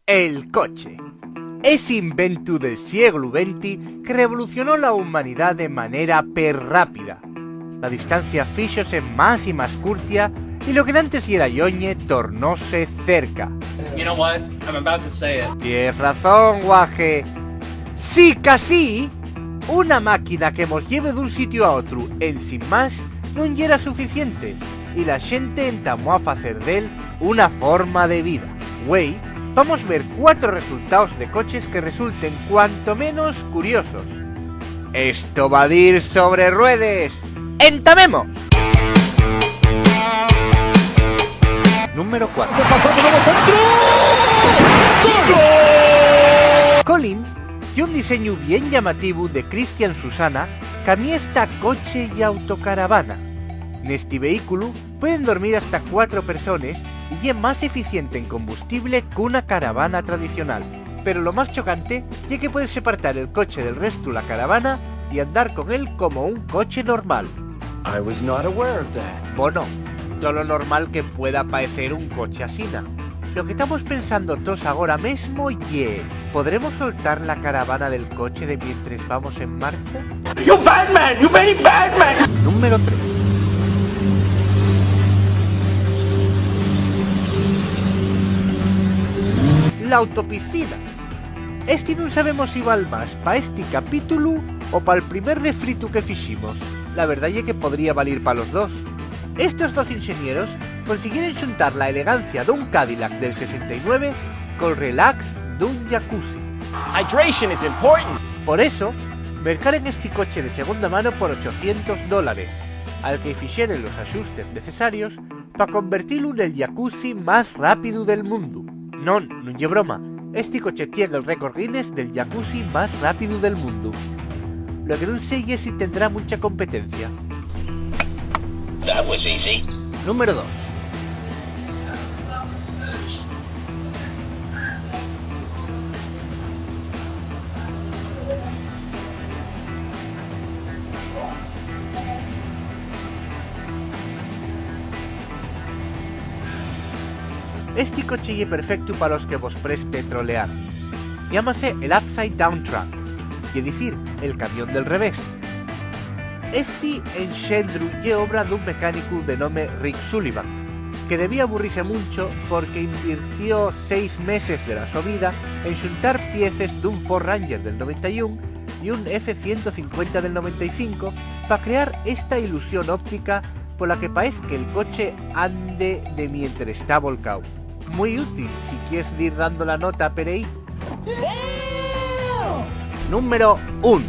El coche. Ese invento del siglo XX que revolucionó la humanidad de manera rápida. La distancia fíxose más y más curtia y lo que antes era lloñe tornóse cerca. You know what? I'm about to say it. Tienes razón, guaje. Sí, casi. Una máquina que nos lleve de un sitio a otro en sin más non era suficiente y la xente entamó a facer del una forma de vida. Güey, vamos a ver 4 resultados de coches que resulten cuanto menos curiosos. Esto va a ir sobre ruedes. ¡Entamemos! Número 4. Colin y un diseño bien llamativo de Christian Susana camiesta coche y autocaravana. En este vehículo pueden dormir hasta 4 personas y es más eficiente en combustible que una caravana tradicional. Pero lo más chocante es que puedes separar el coche del resto de la caravana y andar con él como un coche normal. I was not aware of that. Bueno, todo lo normal que pueda parecer un coche asina. Lo que estamos pensando todos ahora mismo ye, ¿podremos soltar la caravana del coche de mientras vamos en marcha? You bad man! You very bad man! Número 3. La autopiscina. Este no sabemos si val más para este capítulo o para el primer refrito que fiximos. La verdad es que podría valer para los dos. Estos dos ingenieros consiguieron juntar la elegancia de un Cadillac del 69 con el relax de un jacuzzi. Hydration is important. Por eso, mercaron este coche de segunda mano por $800, al que fixeren los ajustes necesarios para convertirlo en el jacuzzi más rápido del mundo. Non lle broma, este coche tiene el récord Guinness del jacuzzi más rápido del mundo. Lo que no sé es si tendrá mucha competencia. That was easy. Número 2. Este coche es perfecto para los que vos preste trolear. Llámase el Upside Down Truck, es decir, el camión del revés. Este engendro es obra de un mecánico de nombre Rick Sullivan, que debía aburrirse mucho porque invirtió 6 meses de la su vida en juntar piezas de un Ford Ranger del 91 y un F-150 del 95 para crear esta ilusión óptica por la que parece que el coche ande de mientras está volcado. Muy útil si quieres ir dando la nota por ahí. Número 1.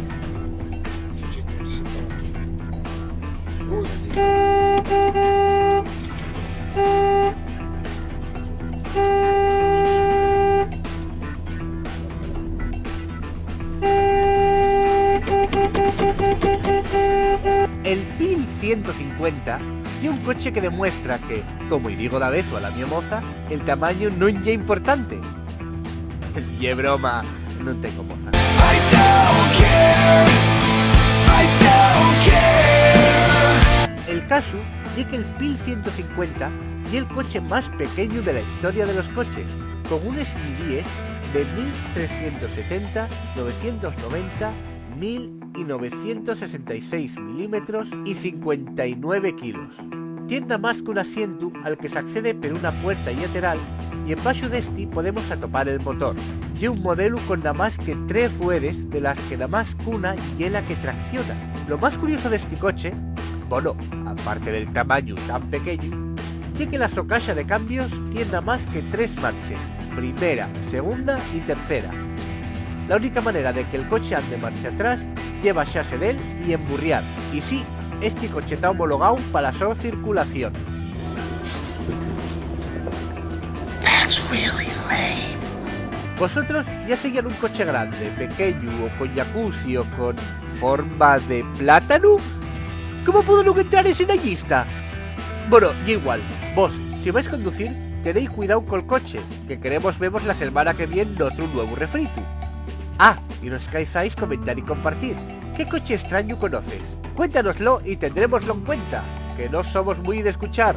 El Pil 150 y un coche que demuestra que, como y digo da beso a la mi moza, el tamaño no es ya importante. Y broma, no tengo moza. El caso es que el Pil 150 es el coche más pequeño de la historia de los coches, con un esquí de 1370, 990, 1000 y 966 milímetros y 59 kilos. Tiene más que un asiento al que se accede por una puerta lateral y en baixo de este podemos atopar el motor. Y un modelo con nada más que 3 ruedas, de las que nada más que una y es la que tracciona. Lo más curioso de este coche, bueno, aparte del tamaño tan pequeño, es que la socalla de cambios tiene nada más que 3 marchas, primera, segunda y tercera. La única manera de que el coche ande marcha atrás es bajarse de él y emburriar. Y sí, este coche está homologado para su circulación. That's really lame. Vosotros ya seguían un coche grande, pequeño o con jacuzzi o con forma de plátano. ¿Cómo puedo no entrar en esa lista? Bueno, y igual, vos, si vais a conducir, tenéis cuidado con el coche, que queremos vemos la semana que viene en otro nuevo refrito. Ah, y no os esquezáis comentar y compartir. ¿Qué coche extraño conoces? Cuéntanoslo y tendrémoslo en cuenta, que no somos muy de escuchar.